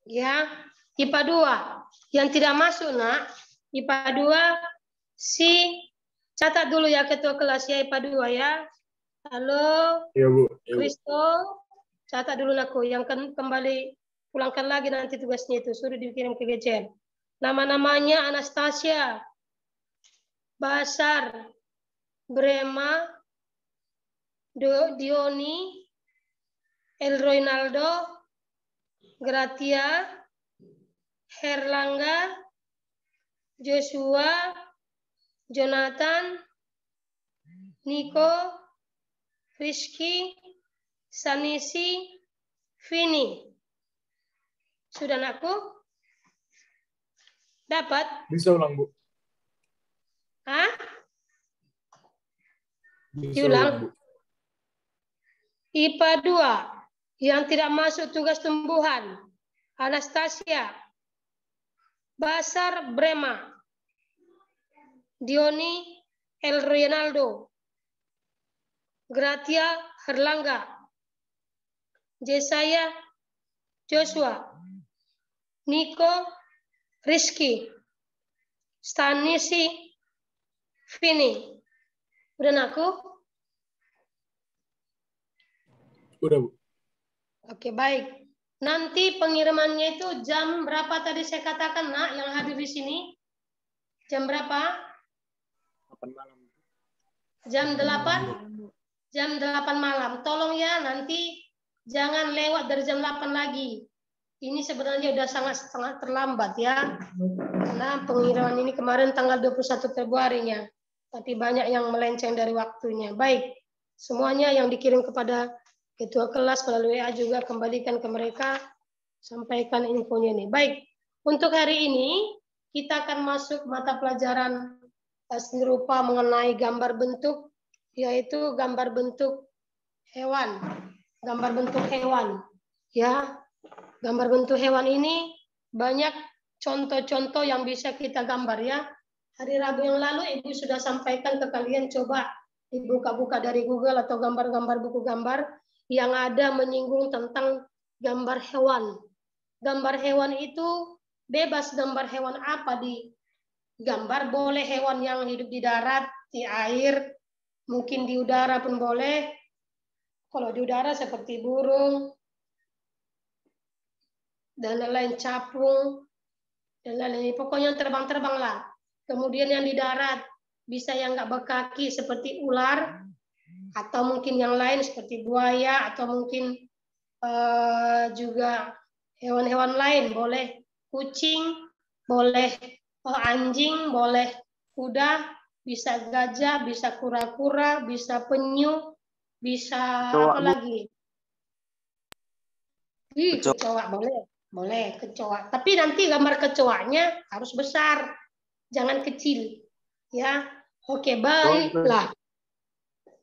Ya, IPA 2. Yang tidak masuk, Nak. IPA 2 catat dulu ya ketua kelas ya IPA 2 ya. Halo. Ya, Bu. Ya, Bu. Kristo, catat dulu aku. Yang kembali pulangkan lagi nanti tugasnya itu. Suruh dikirim ke GCN. Nama-namanya Anastasia, Basar, Brema, Dioni, El Roynaldo, Gratia, Herlangga, Joshua, Jonathan, Nico, Rizky, Sanisi, Vini. Sudah, Anakku? Dapat? Bisa ulang, Bu. Hah? Bisa Diulang. Bu. IPA 2 yang tidak masuk tugas tumbuhan. Anastasia, Basar, Brema, Dioni, El Ronaldo, Gratia, Herlangga, Jesaya, Joshua, Nico, Rizky, Stanisi, Vini. Udah, aku? Udah, Bu. Oke, baik. Nanti pengirimannya itu jam berapa tadi saya katakan, Nak, yang hadir di sini? Jam berapa? 8 malam. Jam 8? Jam 8 malam. Tolong ya, nanti jangan lewat dari jam 8 lagi. Ini sebenarnya udah sangat terlambat ya. Karena pengiriman ini kemarin tanggal 21 Februarinya. Tapi banyak yang melenceng dari waktunya. Baik, semuanya yang dikirim kepada ketua kelas melalui WA juga kembalikan ke mereka. Sampaikan infonya ini. Baik, untuk hari ini kita akan masuk mata pelajaran seni rupa mengenai gambar bentuk, yaitu gambar bentuk hewan. Gambar bentuk hewan. Ya, gambar bentuk hewan ini banyak contoh-contoh yang bisa kita gambar ya. Hari Rabu yang lalu Ibu sudah sampaikan ke kalian, coba dibuka-buka dari Google atau gambar-gambar buku gambar yang ada menyinggung tentang gambar hewan. Gambar hewan itu bebas gambar hewan apa di gambar, boleh hewan yang hidup di darat, di air, mungkin di udara pun boleh. Kalau di udara seperti burung, dan lain-lain, capung, dan lain-lain. Pokoknya terbang-terbang lah. Kemudian yang di darat, bisa yang nggak berkaki seperti ular, atau mungkin yang lain seperti buaya, atau mungkin juga hewan-hewan lain. Boleh kucing, boleh anjing, boleh kuda, bisa gajah, bisa kura-kura, bisa penyu, bisa Kecoa, apa Bu. lagi? Kecoa boleh. Boleh kecoa, tapi nanti gambar kecoanya harus besar, jangan kecil, ya. Oke, baiklah.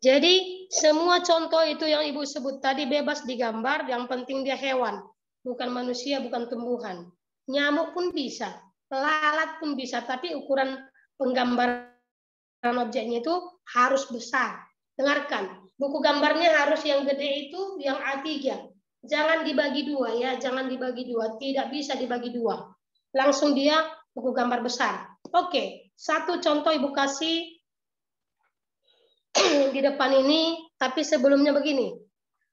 Jadi semua contoh itu yang Ibu sebut tadi bebas digambar, yang penting dia hewan, bukan manusia, bukan tumbuhan. Nyamuk pun bisa, lalat pun bisa, tapi ukuran penggambaran objeknya itu harus besar. Dengarkan, buku gambarnya harus yang gede itu yang A3. Jangan dibagi dua ya, jangan dibagi dua, tidak bisa dibagi dua. Langsung dia buku gambar besar. Oke, satu contoh Ibu kasih di depan ini, tapi sebelumnya begini.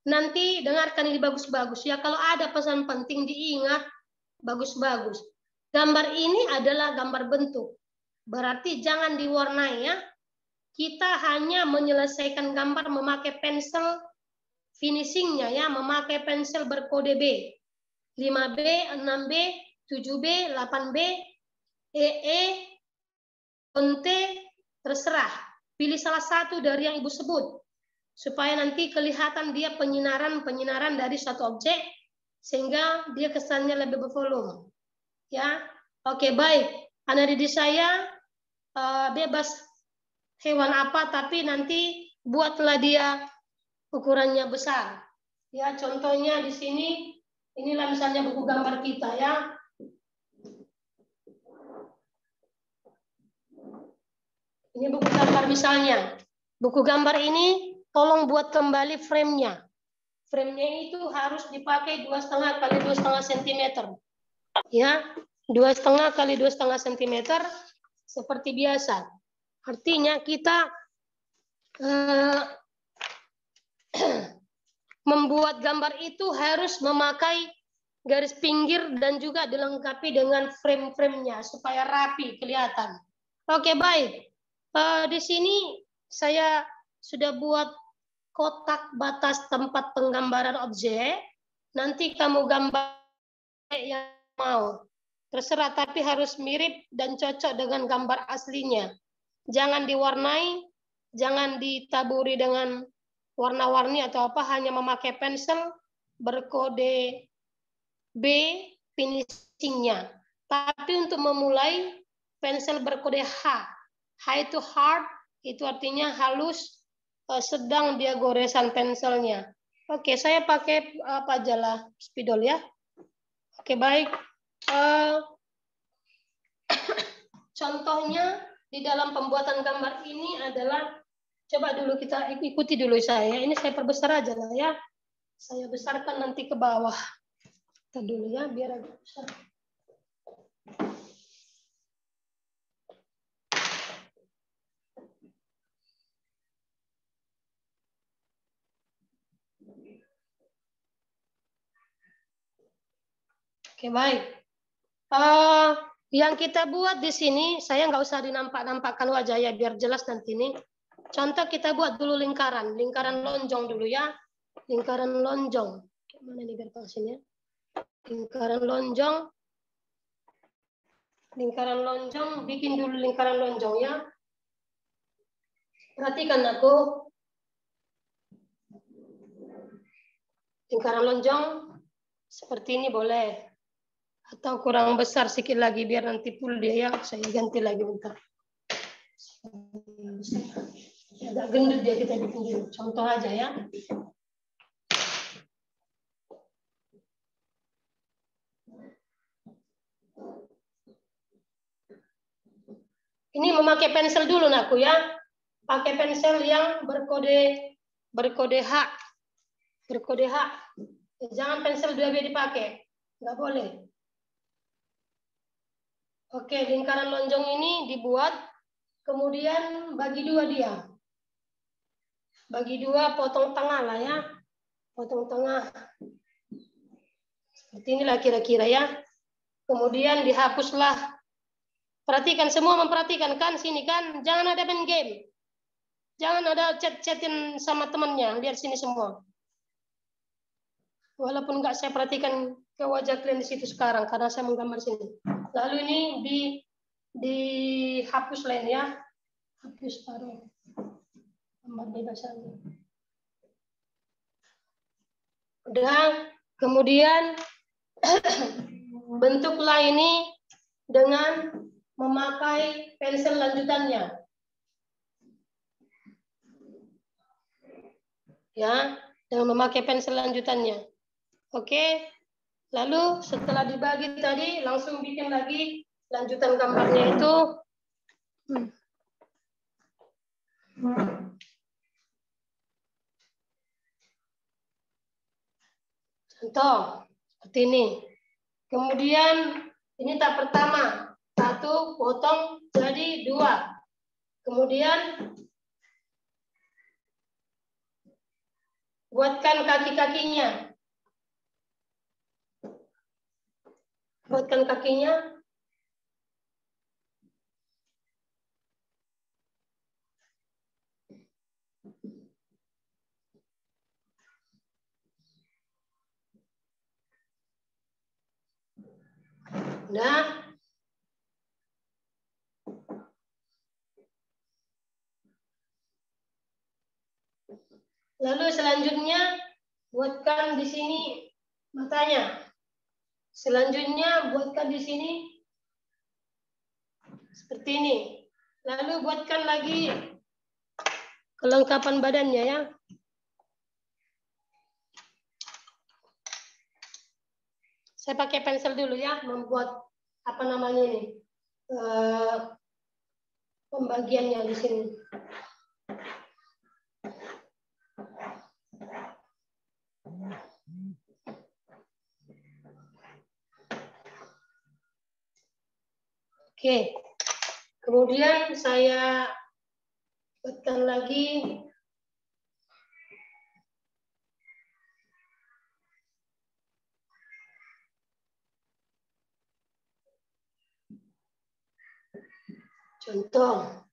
Nanti dengarkan ini bagus-bagus ya, kalau ada pesan penting diingat, bagus-bagus. Gambar ini adalah gambar bentuk. Berarti jangan diwarnai ya. Kita hanya menyelesaikan gambar memakai pensil finishingnya ya, memakai pensil berkode B. 5B, 6B, 7B, 8B, EE, T, terserah. Pilih salah satu dari yang Ibu sebut. Supaya nanti kelihatan dia penyinaran dari suatu objek, sehingga dia kesannya lebih bervolume. Ya, oke, baik. Anak didik saya bebas hewan apa, tapi nanti buatlah dia ukurannya besar. Ya, contohnya di sini, inilah misalnya buku gambar kita ya. Ini buku gambar misalnya. Buku gambar ini tolong buat kembali frame-nya. Frame-nya itu harus dipakai 2,5 kali 2,5 cm. Ya, 2,5 kali 2,5 cm seperti biasa. Artinya kita membuat gambar itu harus memakai garis pinggir dan juga dilengkapi dengan frame-frame-nya supaya rapi kelihatan. Oke, baik. Di sini saya sudah buat kotak batas tempat penggambaran objek. Nanti kamu gambar yang mau. Terserah, tapi harus mirip dan cocok dengan gambar aslinya. Jangan diwarnai, jangan ditaburi dengan warna-warni atau apa, hanya memakai pensil berkode B finishingnya. Tapi untuk memulai, pensil berkode H. H itu hard, itu artinya halus, sedang dia goresan pensilnya. Oke, saya pakai apa aja lah, spidol ya. Oke, baik. Contohnya di dalam pembuatan gambar ini adalah, coba dulu kita ikuti dulu saya. Ini saya perbesar aja lah ya. Saya besarkan nanti ke bawah. Kita dulu ya, biar agak besar. Oke, baik. Yang kita buat di sini, saya nggak usah dinampak-nampakkan wajah ya, biar jelas nanti ini. Contoh kita buat dulu lingkaran lonjong dulu ya. Lingkaran lonjong. Mana nih biar pasnya? Lingkaran lonjong, bikin dulu lingkaran lonjong ya. Perhatikan aku. Lingkaran lonjong seperti ini boleh. Atau kurang besar sedikit lagi biar nanti full dia ya. Saya ganti lagi bentar. Agak gendut dia, kita bikin dulu. Contoh aja ya. Ini memakai pensil dulu aku ya. Pakai pensil yang berkode H. Berkode H. Jangan pensil 2B dipakai. Nggak boleh. Oke, lingkaran lonjong ini dibuat. Kemudian bagi dua dia. Bagi dua, potong tengah lah ya. Potong tengah. Seperti inilah kira-kira ya. Kemudian dihapuslah. Perhatikan, semua memperhatikan kan sini kan. Jangan ada main game. Jangan ada chat-chatin sama temannya. Lihat sini semua. Walaupun nggak saya perhatikan ke wajah kalian di situ sekarang karena saya menggambar sini. Lalu ini dihapus lain ya. Hapus taruh. Gambar bebas saja. Udah, kemudian bentuklah ini dengan memakai pensil lanjutannya. Ya, dengan memakai pensil lanjutannya. Oke. Lalu setelah dibagi tadi, langsung bikin lagi lanjutan gambarnya itu. Contoh, seperti ini. Kemudian, ini tahap pertama. 1, potong jadi 2. Kemudian, buatkan kaki-kakinya. Buatkan kakinya. Nah, lalu selanjutnya buatkan di sini matanya. Selanjutnya buatkan di sini seperti ini. Lalu buatkan lagi kelengkapan badannya ya. Saya pakai pensil dulu ya, membuat apa namanya ini, pembagiannya di sini. Oke. Kemudian saya buatkan lagi contoh.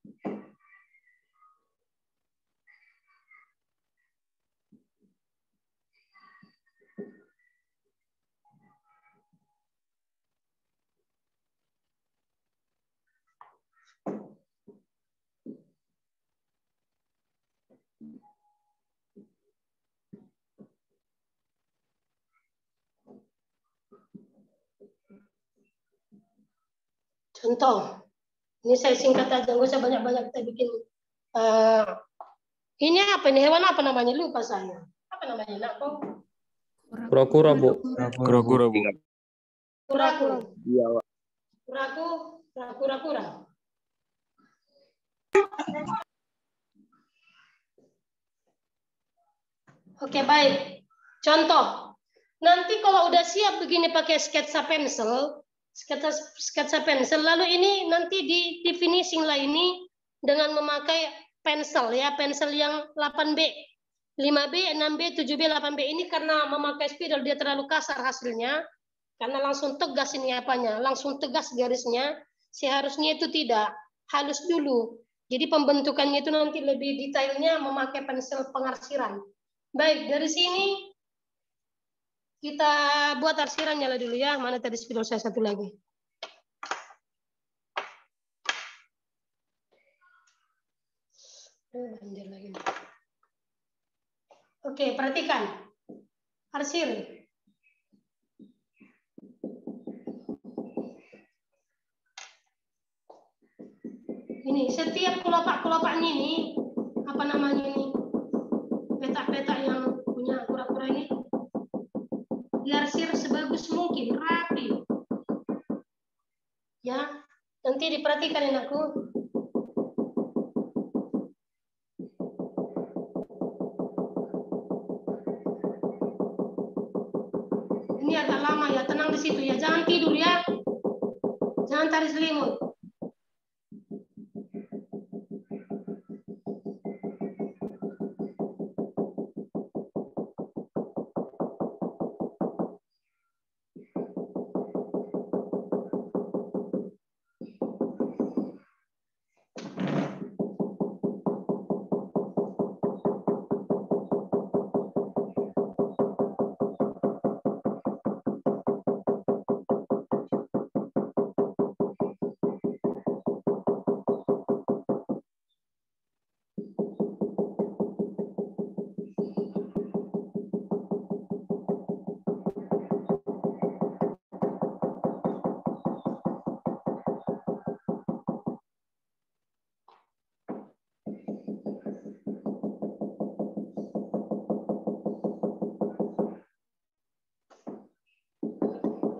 Contoh. Ini saya singkat aja, nggak usah banyak-banyak kita bikin. Ini apa ini? Hewan apa namanya? Lupa saya. Apa namanya? Nak, kok? Kura-kura, Bu. Kura-kura, Bu. Kuraku. Iya, Pak. Kuraku. Kura-kura. Oke, baik. Contoh. Nanti kalau udah siap begini pakai sketsa pensil, lalu ini nanti di finishing lah ini dengan memakai pensel ya, pensel yang 8B, 5B, 6B, 7B, 8B ini karena memakai spidol dia terlalu kasar hasilnya, karena langsung tegas ini apanya, langsung tegas garisnya, seharusnya itu tidak, halus dulu. Jadi pembentukannya itu nanti lebih detailnya memakai pensel pengarsiran. Baik, dari sini kita buat arsirannya lah dulu ya. Mana tadi spidol saya satu lagi. Oke, perhatikan. Arsir. Ini setiap kelopak-kelopaknya ini, apa namanya ini? Petak-petak yang punya kura-kura ini diarsir sebagus mungkin, rapi. Ya, nanti diperhatikan ini aku. Ini agak lama ya, tenang di situ ya. Jangan tidur ya. Jangan tarik selimut.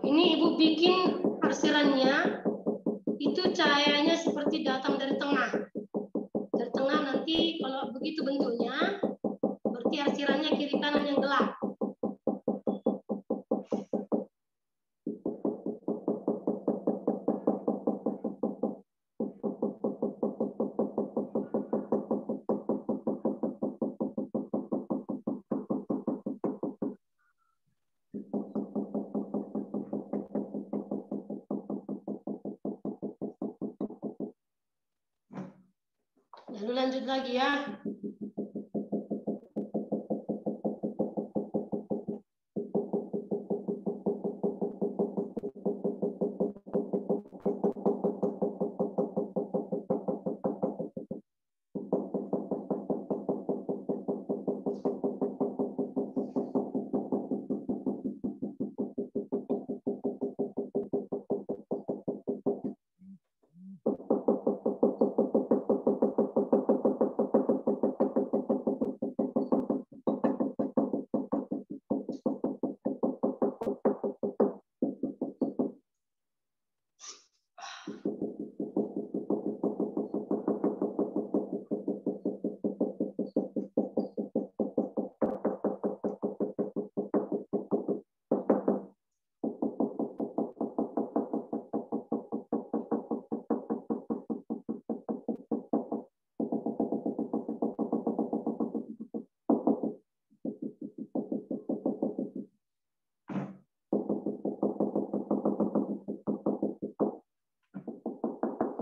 Ini Ibu bikin arsirannya, itu cahayanya seperti datang dari tengah. Dari tengah nanti kalau begitu bentuknya, berarti arsirannya kiri kanan yang gelap. Lalu lanjut lagi ya.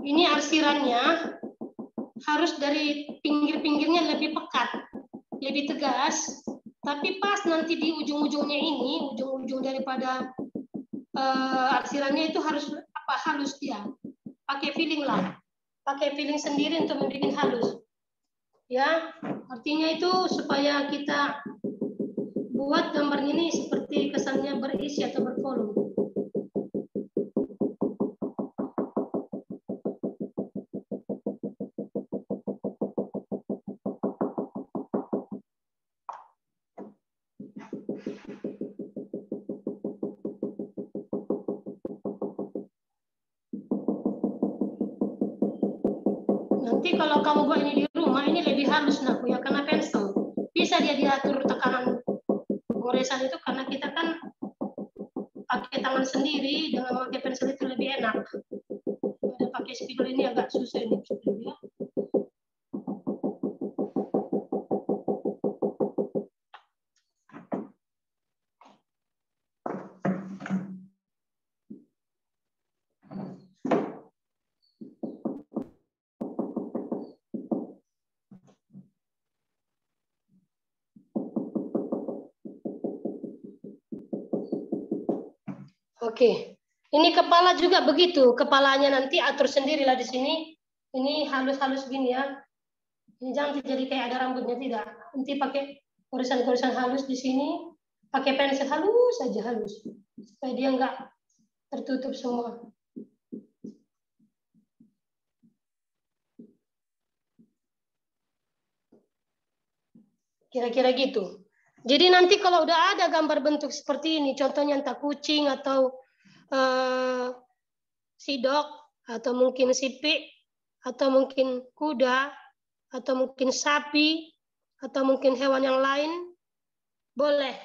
ini arsirannya harus dari pinggir-pinggirnya lebih pekat, lebih tegas. Tapi pas nanti di ujung-ujungnya ini, ujung-ujung daripada arsirannya itu harus halus dia. Pakai feeling lah, pakai feeling sendiri untuk membuat halus. Ya, artinya itu supaya kita buat gambar ini seperti kesannya berisi atau bervolume. Nanti kalau kamu buat ini di rumah, ini lebih halus nak ya, karena pensel. Bisa dia diatur tekanan goresan itu karena kita kan pakai tangan sendiri, dengan pakai pensel itu lebih enak. Ada pakai spidol ini agak susah ini ya. Oke, ini kepala juga begitu. Kepalanya nanti atur sendirilah di sini. Ini halus-halus gini ya. Ini jangan jadi kayak ada rambutnya, tidak. Nanti pakai goresan-goresan halus di sini. Pakai pensel halus saja, halus. Supaya dia enggak tertutup semua. Kira-kira gitu. Jadi nanti kalau udah ada gambar bentuk seperti ini, contohnya entah kucing atau sidok, atau mungkin sipik, atau mungkin kuda, atau mungkin sapi, atau mungkin hewan yang lain, boleh.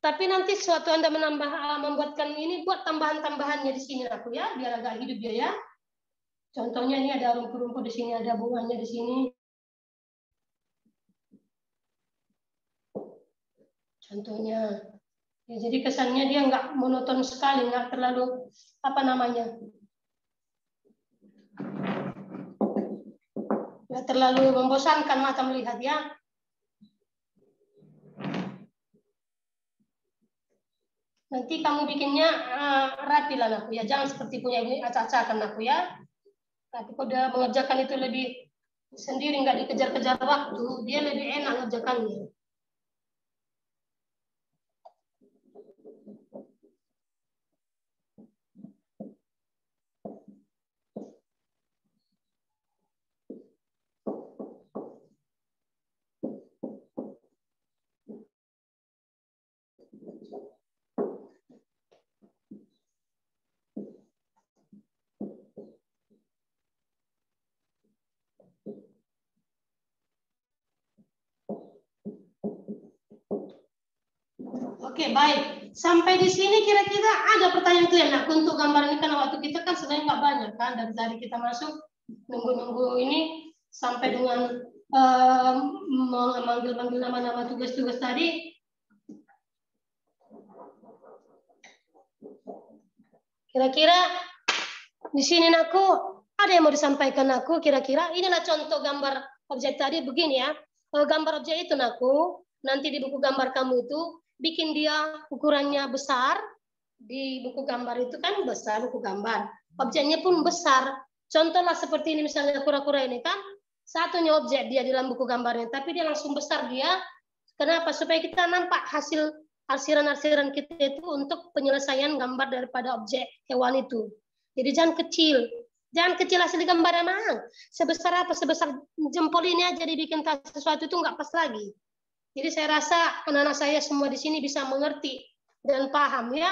Tapi nanti suatu Anda membuatkan ini, buat tambahan-tambahannya di sini aku ya, biar agak hidup dia ya. Contohnya ini ada rumput-rumput di sini, ada bunganya di sini. Contohnya, ya, jadi kesannya dia nggak monoton sekali, nggak terlalu nggak terlalu membosankan mata melihat ya. Nanti kamu bikinnya rapi lah aku ya, jangan seperti punya ini acak-acakan aku ya. Tapi kalau udah mengerjakan itu lebih sendiri, nggak dikejar-kejar waktu, dia lebih enak mengerjakannya. Oke, baik. Sampai di sini kira-kira ada pertanyaan kalian untuk gambar ini, karena waktu kita kan sebenarnya nggak banyak kan, dari tadi kita masuk nunggu-nunggu ini sampai dengan manggil-manggil nama-nama tugas-tugas tadi. Kira-kira di sini aku ada yang mau disampaikan aku, kira-kira inilah contoh gambar objek tadi begini ya. Gambar objek itu aku nanti di buku gambar kamu itu bikin dia ukurannya besar. Di buku gambar itu kan besar buku gambar, objeknya pun besar. Contohlah seperti ini misalnya kura-kura ini kan satunya objek dia di dalam buku gambarnya, tapi dia langsung besar dia. Kenapa? Supaya kita nampak hasil arsiran-arsiran kita itu untuk penyelesaian gambar daripada objek hewan itu. Jadi jangan kecil hasil gambarnya mang. Sebesar apa? Sebesar jempol ini aja dibikin sesuatu itu nggak pas lagi. Jadi saya rasa anak-anak saya semua di sini bisa mengerti dan paham ya.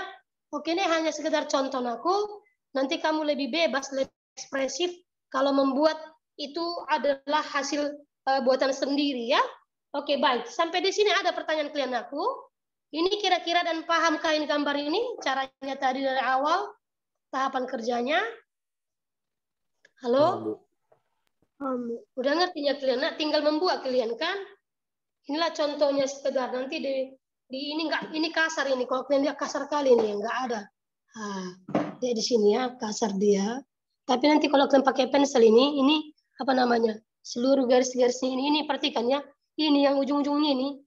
Oke, ini hanya sekedar contoh aku. Nanti kamu lebih bebas, lebih ekspresif kalau membuat itu adalah hasil buatan sendiri ya. Oke, baik. Sampai di sini ada pertanyaan klien aku. Ini kira-kira dan paham kain gambar ini caranya tadi dari awal tahapan kerjanya. Halo? Udah ngertinya klien? Nah, tinggal membuat klien kan? Inilah contohnya sekedar nanti ini kasar ini. Kalau kalian lihat kasar kali ini nggak ada. Dia di sini ya kasar dia. Tapi nanti kalau kalian pakai pensel ini apa namanya? Seluruh garis-garisnya ini perhatikan ya. Ini yang ujung-ujungnya ini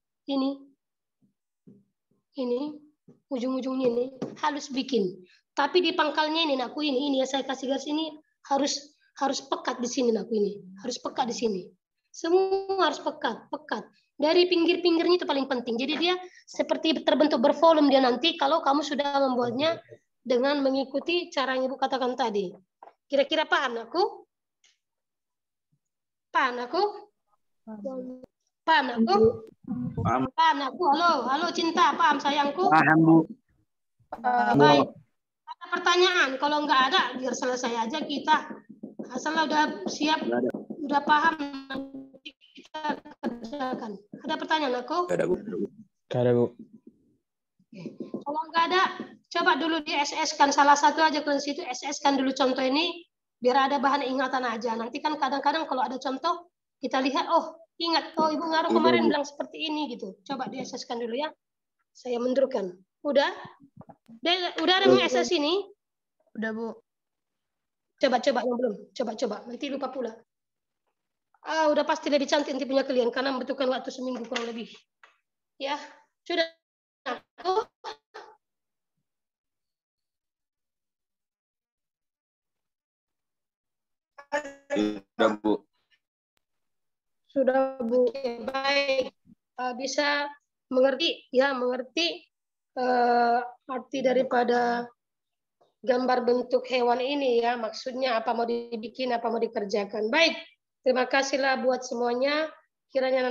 ujung-ujungnya ini halus bikin. Tapi di pangkalnya ini aku ini yang saya kasih garis ini harus pekat di sini aku ini. Harus pekat di sini. Semua harus pekat. Dari pinggir-pinggirnya itu paling penting. Jadi dia seperti terbentuk bervolume dia nanti kalau kamu sudah membuatnya dengan mengikuti cara yang Ibu katakan tadi. Kira-kira paham aku? Paham aku? Paham aku? Paham aku? Halo Cinta, paham sayangku? Paham, Bu. Baik. Ada pertanyaan? Kalau nggak ada, biar selesai aja kita. Asal udah siap, udah paham, nanti kita kerjakan. Ada pertanyaan aku? Nggak ada, Bu. Nggak ada, Bu. Kalau nggak ada, coba dulu di SS-kan salah satu aja ke situ, SS-kan dulu contoh ini, biar ada bahan ingatan aja. Nanti kan kadang-kadang kalau ada contoh, kita lihat, oh ingat, oh Ibu Ngaruh kemarin bilang seperti ini gitu. Coba di SS-kan dulu ya. Saya mundurkan. Udah? Udah ada yang SS ini? Udah, Bu. Coba yang belum. Coba. Nanti lupa pula. Udah pasti lebih cantik nanti punya kalian karena membutuhkan waktu seminggu kurang lebih. Ya, sudah. Sudah, Bu. Sudah, Bu. Oke, baik. Bisa mengerti arti daripada gambar bentuk hewan ini ya, maksudnya apa mau dibikin, apa mau dikerjakan. Baik, terima kasihlah buat semuanya. Kiranya